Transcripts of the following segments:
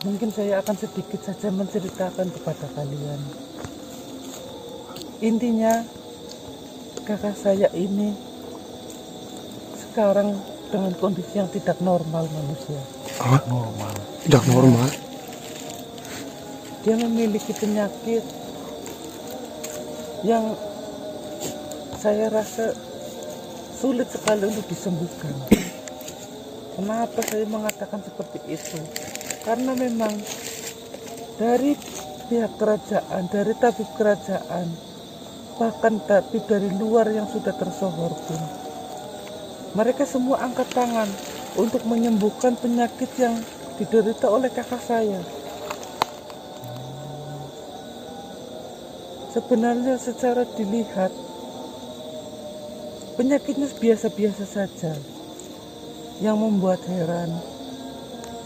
Mungkin saya akan sedikit saja menceritakan kepada kalian. Intinya, kakak saya ini sekarang dengan kondisi yang tidak normal manusia. Tidak normal. Tidak normal. Dia memiliki penyakit yang saya rasa sulit sekali untuk disembuhkan. Kenapa saya mengatakan seperti itu? Karena memang dari pihak kerajaan, dari tabib kerajaan, bahkan tabib dari luar yang sudah tersohor pun, mereka semua angkat tangan untuk menyembuhkan penyakit yang diderita oleh kakak saya. Sebenarnya secara dilihat penyakitnya biasa-biasa saja. Yang membuat heran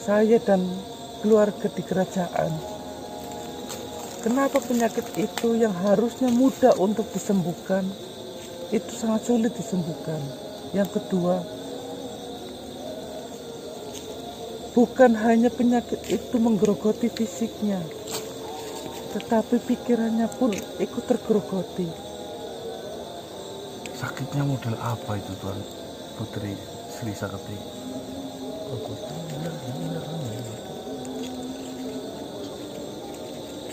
saya dan keluarga di kerajaan, kenapa penyakit itu yang harusnya mudah untuk disembuhkan itu sangat sulit disembuhkan. Yang kedua, bukan hanya penyakit itu menggerogoti fisiknya, tetapi pikirannya pun ikut tergerogoti. Sakitnya model apa itu Tuan Putri Sri Saketi?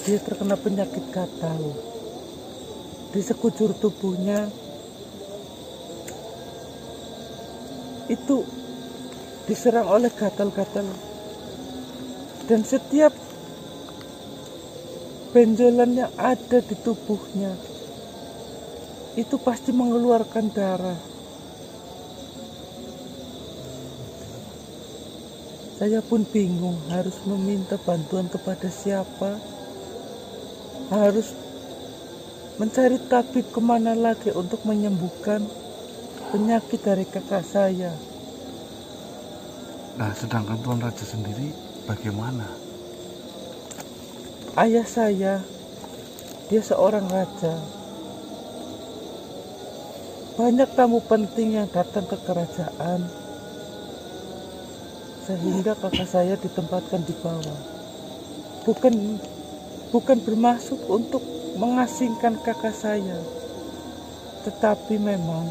Dia terkena penyakit gatal di sekujur tubuhnya. Itu diserang oleh gatal-gatal, dan setiap benjolan yang ada di tubuhnya itu pasti mengeluarkan darah. Saya pun bingung harus meminta bantuan kepada siapa, harus mencari tabib kemana lagi untuk menyembuhkan penyakit dari kakak saya. Nah, sedangkan Tuan Raja sendiri bagaimana? Ayah saya, dia seorang raja. Banyak tamu penting yang datang ke kerajaan, sehingga kakak saya ditempatkan di bawah. Bukan bermaksud untuk mengasingkan kakak saya, tetapi memang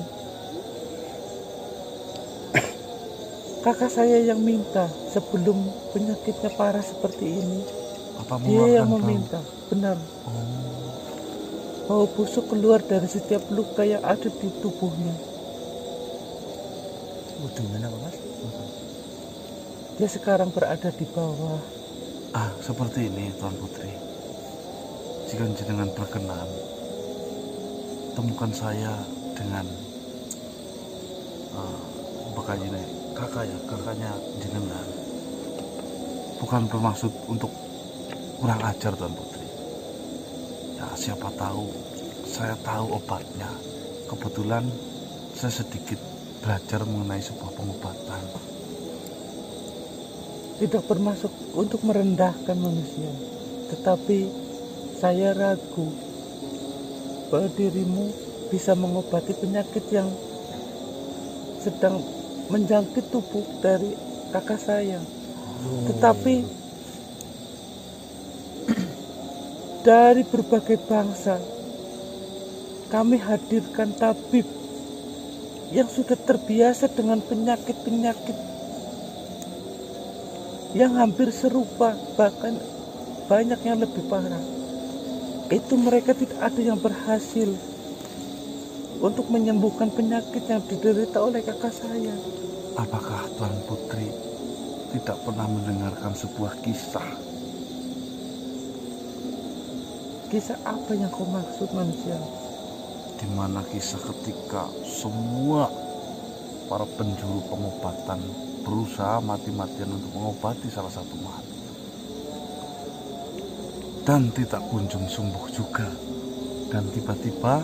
kakak saya yang minta sebelum penyakitnya parah seperti ini. Apa Dia yang mengeluarkan meminta, benar. Oh, Bau busuk keluar dari setiap luka yang ada di tubuhnya. Ujungnya apa Mas? Dia sekarang berada di bawah. seperti ini Tuan Putri. Jika jenengan berkenan, temukan saya dengan kakaknya jenengan. Bukan bermaksud untuk kurang ajar Tuan Putri. Ya siapa tahu saya tahu obatnya. Kebetulan saya sedikit belajar mengenai sebuah pengobatan. Tidak bermaksud untuk merendahkan manusia, tetapi saya ragu bahwa dirimu bisa mengobati penyakit yang sedang menjangkit tubuh dari kakak saya. Tetapi dari berbagai bangsa kami hadirkan tabib yang sudah terbiasa dengan penyakit-penyakit yang hampir serupa, bahkan banyak yang lebih parah. Itu mereka tidak ada yang berhasil untuk menyembuhkan penyakit yang diderita oleh kakak saya. Apakah Tuan Putri tidak pernah mendengarkan sebuah kisah? Kisah apa yang kau maksud manusia? Di mana kisah ketika semua para penjuru pengobatan berusaha mati-matian untuk mengobati salah satu makhluk dan tidak kunjung sembuh juga. Dan tiba-tiba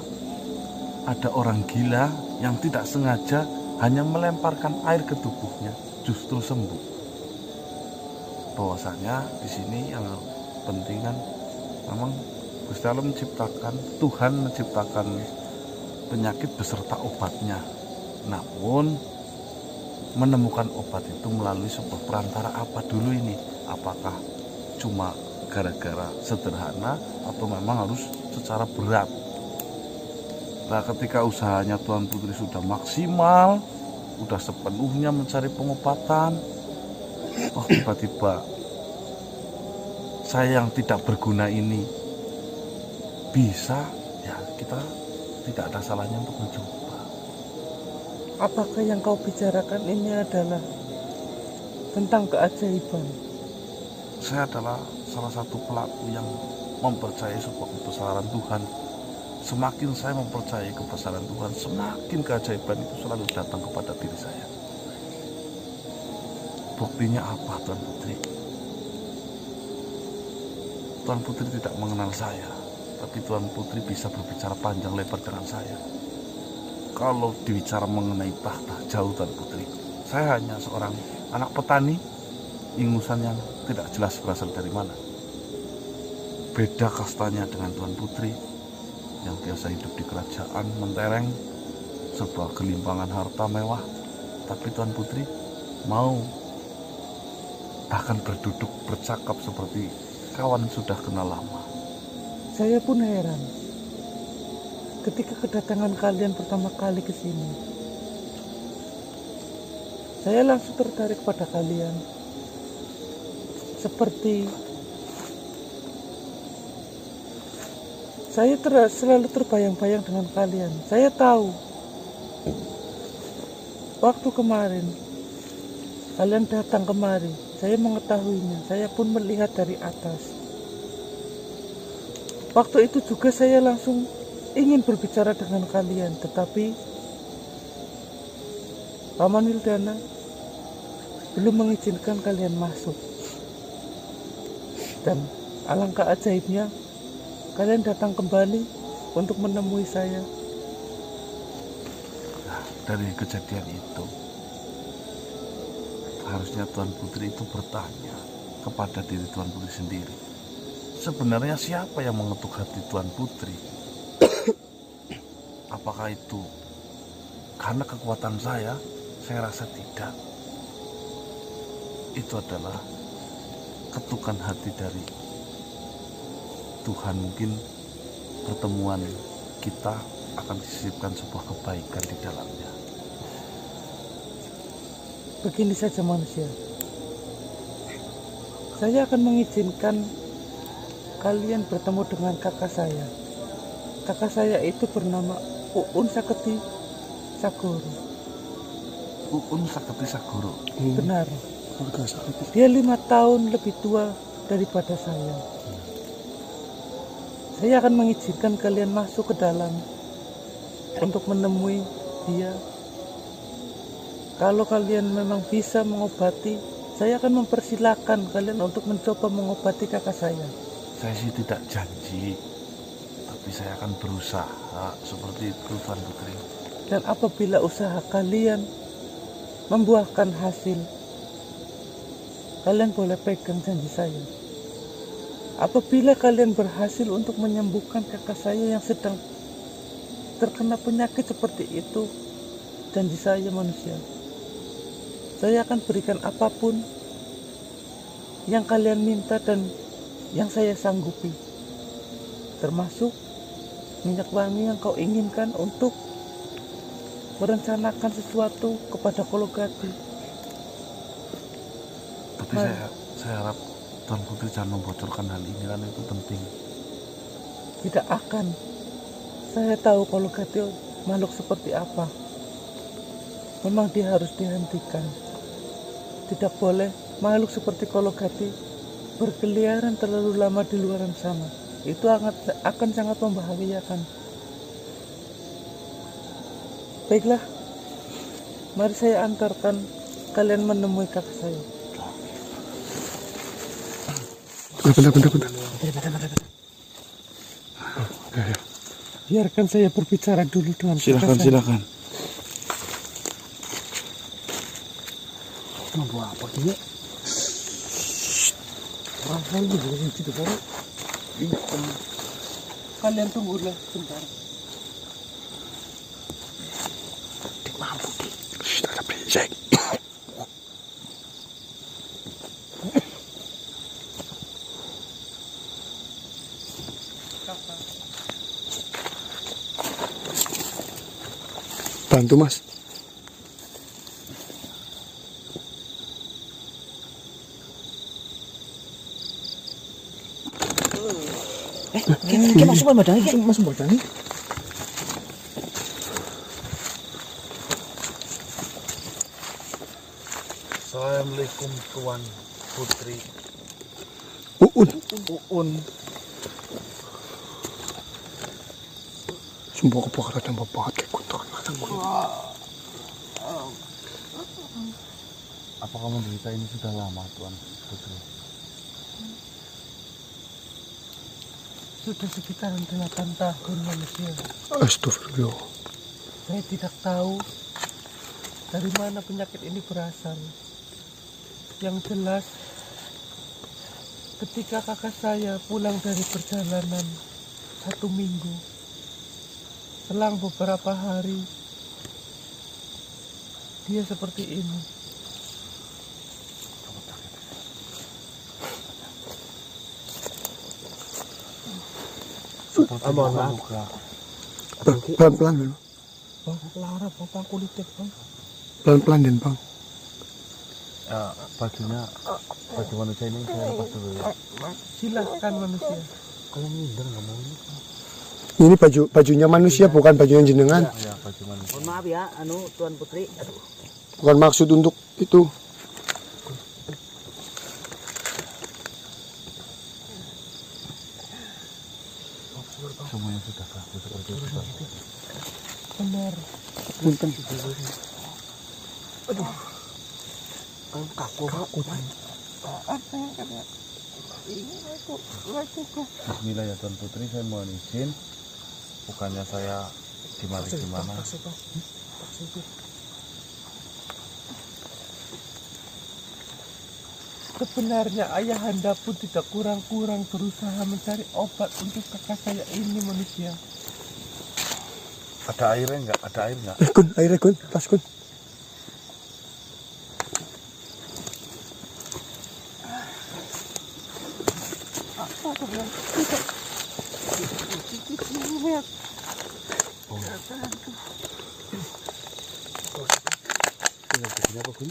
ada orang gila yang tidak sengaja hanya melemparkan air ke tubuhnya, justru sembuh. Bahwasanya di sini yang penting kan memang Gusti Allah menciptakan, Tuhan menciptakan penyakit beserta obatnya. Namun menemukan obat itu melalui sebuah perantara apa dulu ini? Apakah cuma gara-gara sederhana atau memang harus secara berat. Nah, ketika usahanya Tuan Putri sudah maksimal, udah sepenuhnya mencari pengobatan, oh tiba-tiba saya yang tidak berguna ini bisa, ya kita tidak ada salahnya untuk mencoba. Apakah yang kau bicarakan ini adalah tentang keajaiban? Saya adalah salah satu pelaku yang mempercayai sebuah kebesaran Tuhan. Semakin saya mempercayai kebesaran Tuhan, semakin keajaiban itu selalu datang kepada diri saya. Buktinya apa, Tuan Putri? Tuan Putri tidak mengenal saya, tapi Tuan Putri bisa berbicara panjang lebar dengan saya. Kalau dibicara mengenai tahta, jauh Tuan Putri. Saya hanya seorang anak petani, ingusan yang tidak jelas berasal dari mana. Beda kastanya dengan Tuan Putri yang biasa hidup di kerajaan mentereng, sebuah gelimpangan harta mewah. Tapi Tuan Putri mau bahkan berduduk bercakap seperti kawan sudah kenal lama. Saya pun heran ketika kedatangan kalian pertama kali ke sini. Saya langsung tertarik pada kalian. Seperti saya selalu terbayang-bayang dengan kalian. Saya tahu waktu kemarin kalian datang kemari, saya mengetahuinya. Saya pun melihat dari atas. Waktu itu juga saya langsung ingin berbicara dengan kalian, tetapi Paman Wildana belum mengizinkan kalian masuk. Dan alangkah ajaibnya, kalian datang kembali untuk menemui saya. Nah, dari kejadian itu, harusnya Tuan Putri itu bertanya kepada diri Tuan Putri sendiri. Sebenarnya siapa yang mengetuk hati Tuan Putri? Apakah itu karena kekuatan saya? Saya rasa tidak. Itu adalah ketukan hati dari Tuhan. Mungkin pertemuan kita akan disisipkan sebuah kebaikan di dalamnya. Begini saja manusia, saya akan mengizinkan kalian bertemu dengan kakak saya. Kakak saya itu bernama Uun Saketi Sagoro. Uun Saketi Sagoro. Benar. Dia 5 tahun lebih tua daripada saya. Saya akan mengizinkan kalian masuk ke dalam untuk menemui dia. Kalau kalian memang bisa mengobati, saya akan mempersilahkan kalian untuk mencoba mengobati kakak saya. Saya sih tidak janji, tapi saya akan berusaha seperti itu, Tuan Putri. Dan apabila usaha kalian membuahkan hasil, kalian boleh pegang janji saya. Apabila kalian berhasil untuk menyembuhkan kakak saya yang sedang terkena penyakit seperti itu, janji saya manusia, saya akan berikan apapun yang kalian minta dan yang saya sanggupi, termasuk minyak wangi yang kau inginkan untuk merencanakan sesuatu kepada Kologati. Tapi saya harap Tuan Putri jangan membocorkan hal ini, kan itu penting. Tidak akan. Saya tahu Kologati makhluk seperti apa. Memang dia harus dihentikan. Tidak boleh makhluk seperti Kologati berkeliaran terlalu lama di luar sana. Itu akan sangat membahayakan. Baiklah, mari saya antarkan kalian menemui kakak saya. Bentar. Biarkan saya berbicara dulu dengan kakak saya. Silakan. Mau buat apa dia? Orang lagi belum gitu kan? Kalian tunggulah sebentar. Dik mampu dik. Ada brengsek. kakak. Bantu mas. Kita masuk badan ini, masuk badan ini. Assalamualaikum Tuan Putri Uun. Sumpah kebakaran dan bapak kayak kotoran anak gue. Apa kamu berita ini sudah lama Tuan Putri? Sudah sekitaran 8 tahun manusia. Astagfirullah. Saya tidak tahu dari mana penyakit ini berasal. Yang jelas, ketika kakak saya pulang dari perjalanan 1 minggu, selang beberapa hari, dia seperti ini. Pelan-pelan dulu. Bang, Lara, bapak kulitnya bang. Pelan-pelan Den bang. Ya, baju manusia ini saya lepas dulu ya. Silahkan manusia. Kalau minder nggak mau ini. Ini bajunya manusia bukan bajunya jenengan. Ya, baju manusia. Mohon maaf ya, Tuan Putri. Aduh. Bukan maksud untuk itu. Semuanya sudah kaku seperti itu. Pak. Benar. Punten. Kaku. Bismillah ya Tuan Putri, saya mohon izin. Bukannya saya gimana. Sebenarnya ayahanda pun tidak kurang-kurang berusaha mencari obat untuk kakak saya ini manusia. Ada airnya nggak? Ada air nggak? Kun, airnya kun, pas kun. Apa kun?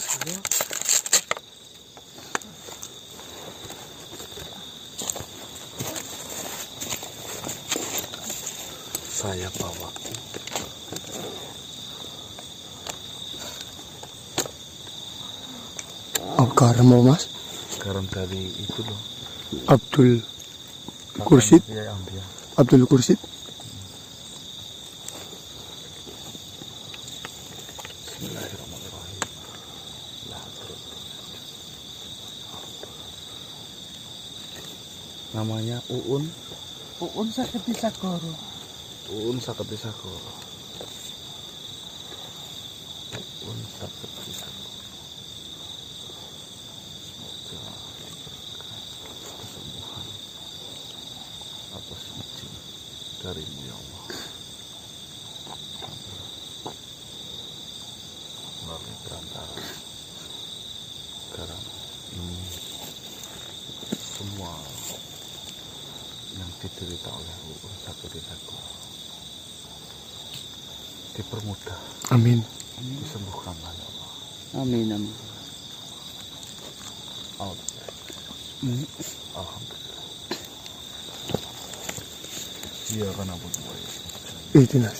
Saya bawa. Oh, garam apa mas? Garam dari itu loh. Abdul Kursid. Iya, yang dia. Abdul Kursid. Bismillahirrahmanirrahim. Namanya Uun. Uun Sakti Sakoro. Uun Sakti Sakoro. Uun Sakti Sakoro. Semoga diberikan kesembuhan atas izin darimu ya Allah. Melalui perantara garam ini semua yang diderita oleh Uun Sakti Sakoro dipermudah, Amin. disembuhkanlah ya Allah. Amin. Alhamdulillah. Iya kan aku tuh. Ihdinas.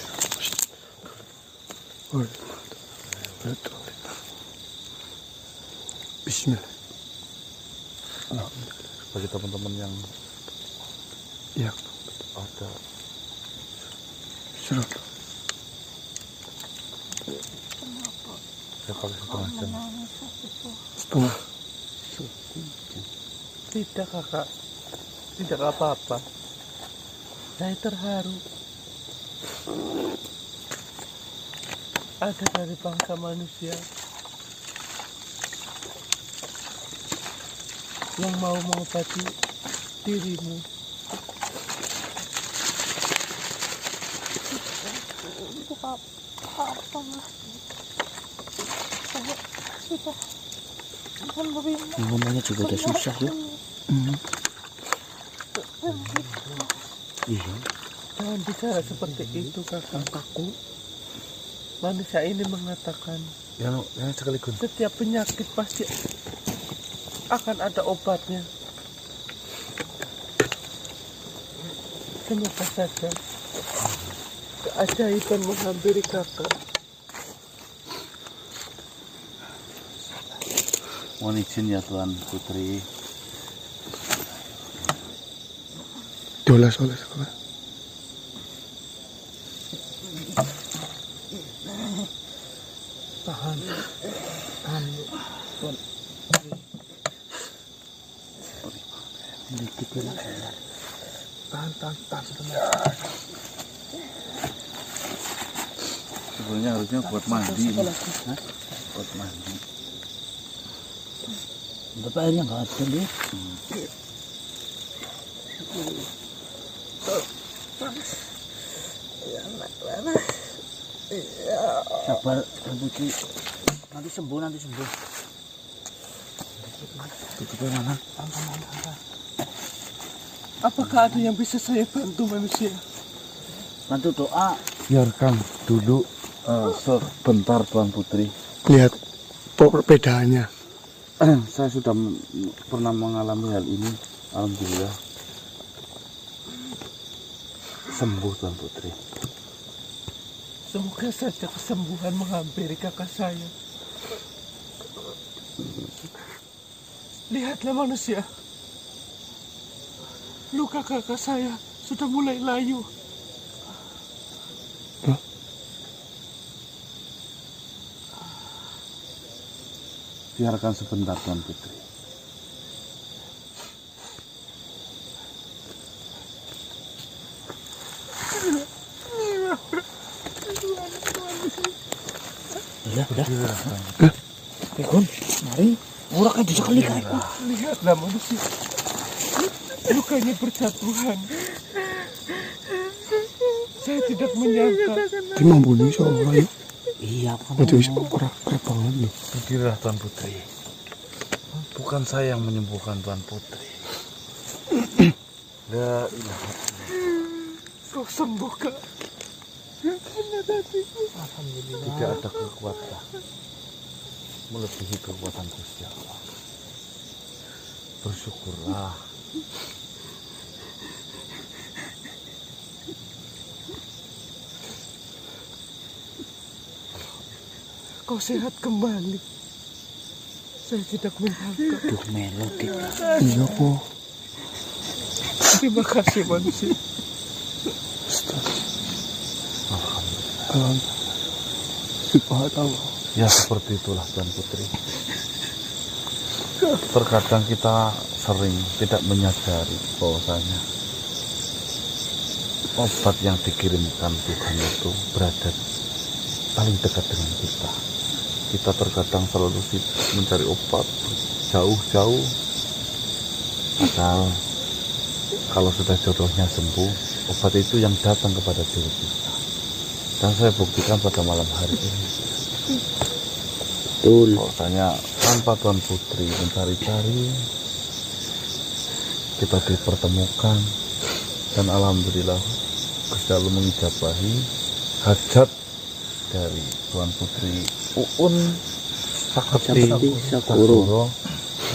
Bismillah. Bagi teman-teman yang Ya, ada surat. saya pakai setengah jam. Setengah. Tidak kakak, tidak apa-apa. Saya terharu. Ada dari bangsa manusia yang mau mengobati dirimu. Ngomongnya juga udah susah ya. Iya. Jangan bicara seperti itu kakakku. Manusia ini mengatakan Yang sekaligus. setiap penyakit pasti akan ada obatnya. Semoga saja keajaiban menghampiri kakak. Mohon izin ya Tuan Putri. Dolas. Tahan. Tuan. Sedikit ya. Tahan sebentar. Sebenarnya harusnya buat mandi. Hah? Buat mandi. Tapi airnya nggak ada deh. Sabar, Putri. Nanti sembuh. Tutupnya mana? Apakah ada yang bisa saya bantu manusia? Bantu doa. Biarkan dulu sebentar Tuan Putri. Lihat perbedaannya. Saya sudah pernah mengalami hal ini. Alhamdulillah sembuh Tuan Putri. Semoga saja kesembuhan menghampiri kakak saya. Lihatlah manusia. Luka kakak saya sudah mulai layu. Biarkan sebentar Tuan Putri. Udah. Kon, mari. Murah kan sekali kan. Lihatlah manusia. Lukanya berjatuhan. Saya tidak menyangka. Dia membunuh seorang ya. Iya, kan. Itu bisa kerak banget loh. Berdirilah Tuan Putri. Bukan saya yang menyembuhkan Tuan Putri. La ilaha Kau sembuh kak. Alhamdulillah. Tidak ada kekuatan melebihi kekuatan Gusti Allah. Bersyukurlah. Kau sehat kembali. Saya tidak menyangka. Duh, melodi. Iya kok. Terima kasih manusia. Alhamdulillah. Subhanallah. Ya seperti itulah Tuan Putri. Terkadang kita sering tidak menyadari bahwasanya obat yang dikirimkan Tuhan itu berada paling dekat dengan kita. Kita terkadang selalu mencari obat jauh-jauh, padahal kalau sudah jodohnya sembuh, obat itu yang datang kepada diri kita. Dan saya buktikan pada malam hari ini. Betul. Bahwasanya tanpa Tuan Putri mencari-cari, kita dipertemukan, dan alhamdulillah Gusti Allah mengijabahi hajat dari Tuan Putri Uun Sakti Sakuro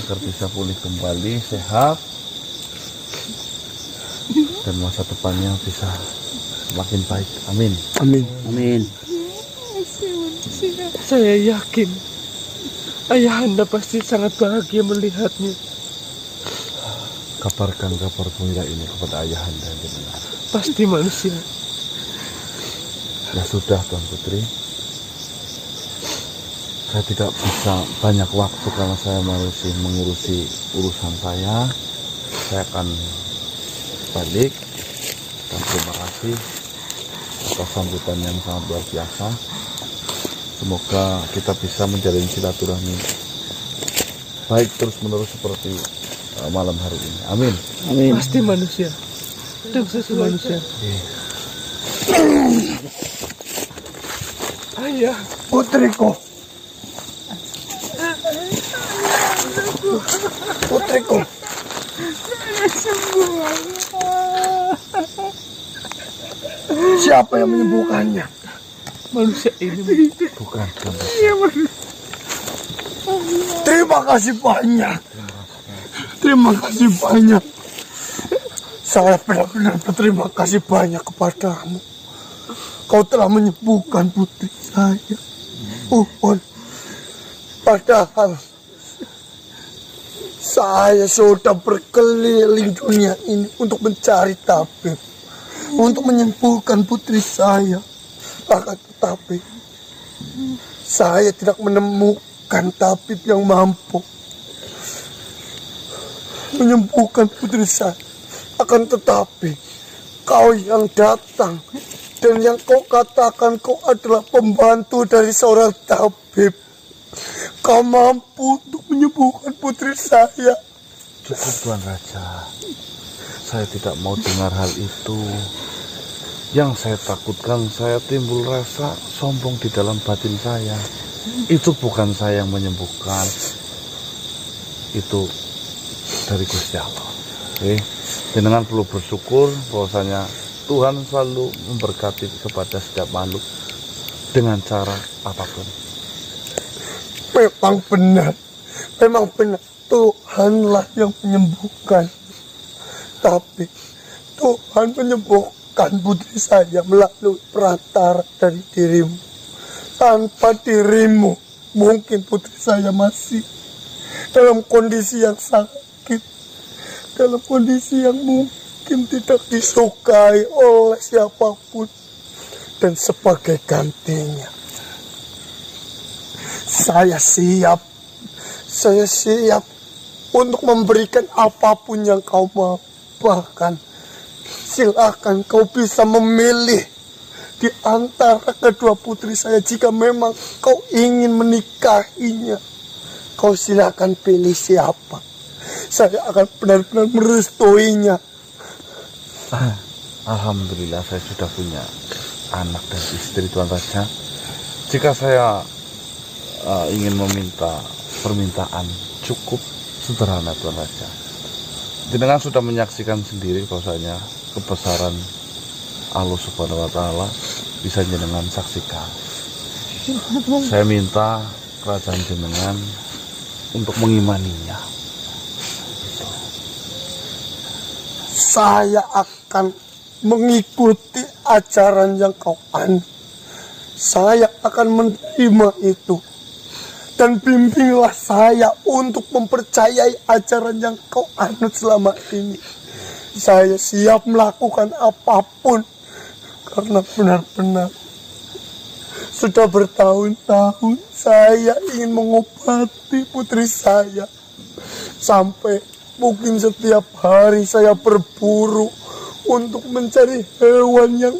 agar bisa pulih kembali, sehat, dan masa depannya bisa semakin baik. Amin. Amin. Amin. Saya yakin Ayahanda pasti sangat bahagia melihatnya. Kabarkan kabar gembira ini kepada Ayahanda yang benar. Pasti manusia. Ya sudah Tuan Putri, saya tidak bisa banyak waktu karena saya masih mengurusi urusan saya. Saya akan balik, dan terima kasih atas sambutan yang sangat luar biasa. Semoga kita bisa menjalin silaturahmi baik terus menerus seperti malam hari ini. Amin. Amin. Pasti manusia. Dan sesuai manusia. Ayah. Putriku. Putriku. Siapa yang menyembuhkannya? Manusia ini. Bukan Tuan Raja. Terima kasih banyak. Terima kasih banyak. Saya benar-benar berterima kasih banyak kepadamu. Kau telah menyembuhkan putri saya. Padahal saya sudah berkeliling dunia ini untuk mencari tabib, untuk menyembuhkan putri saya. Akan tetapi saya tidak menemukan tabib yang mampu menyembuhkan putri saya. Akan tetapi kau yang datang dan yang kau katakan kau adalah pembantu dari seorang tabib. Kau mampu untuk menyembuhkan putri saya. Cukup Tuan Raja. Saya tidak mau dengar hal itu. Yang saya takutkan, saya timbul rasa sombong di dalam batin saya. Itu bukan saya yang menyembuhkan. Itu dari Gusti Allah. Oke, jenengan perlu bersyukur bahwasanya Tuhan selalu memberkati kepada setiap makhluk dengan cara apapun. Memang benar Tuhanlah yang menyembuhkan. Tapi Tuhan menyembuhkan putri saya melalui perantara dari dirimu. Tanpa dirimu, mungkin putri saya masih dalam kondisi yang sakit, dalam kondisi yang mungkin tidak disukai oleh siapapun. Dan sebagai gantinya, saya siap untuk memberikan apapun yang kau mau. Bahkan silakan kau bisa memilih di antara kedua putri saya. Jika memang kau ingin menikahinya, kau silakan pilih siapa. Saya akan benar-benar merestuinya. Alhamdulillah saya sudah punya anak dan istri Tuan Raja. Jika saya ingin meminta permintaan cukup sederhana Tuan Raja. Jenengan sudah menyaksikan sendiri bahwasanya kebesaran Allah Subhanahu wa taala bisa jenengan saksikan. Saya minta kerajaan jenengan untuk mengimaninya. Saya akan mengikuti ajaran yang kau anut. Saya akan menerima itu. Dan bimbinglah saya untuk mempercayai ajaran yang kau anut selama ini. Saya siap melakukan apapun. Karena benar-benar sudah bertahun-tahun saya ingin mengobati putri saya. Sampai mungkin setiap hari saya berburu untuk mencari hewan yang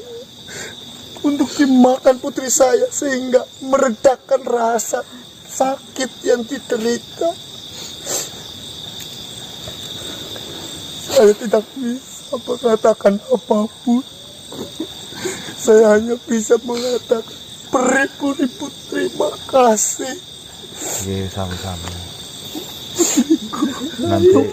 untuk dimakan putri saya, sehingga meredakan rasa sakit yang diderita. Saya tidak bisa mengatakan apapun. Saya hanya bisa mengatakan beribu-ribu terima kasih. Oke, sama-sama. Nanti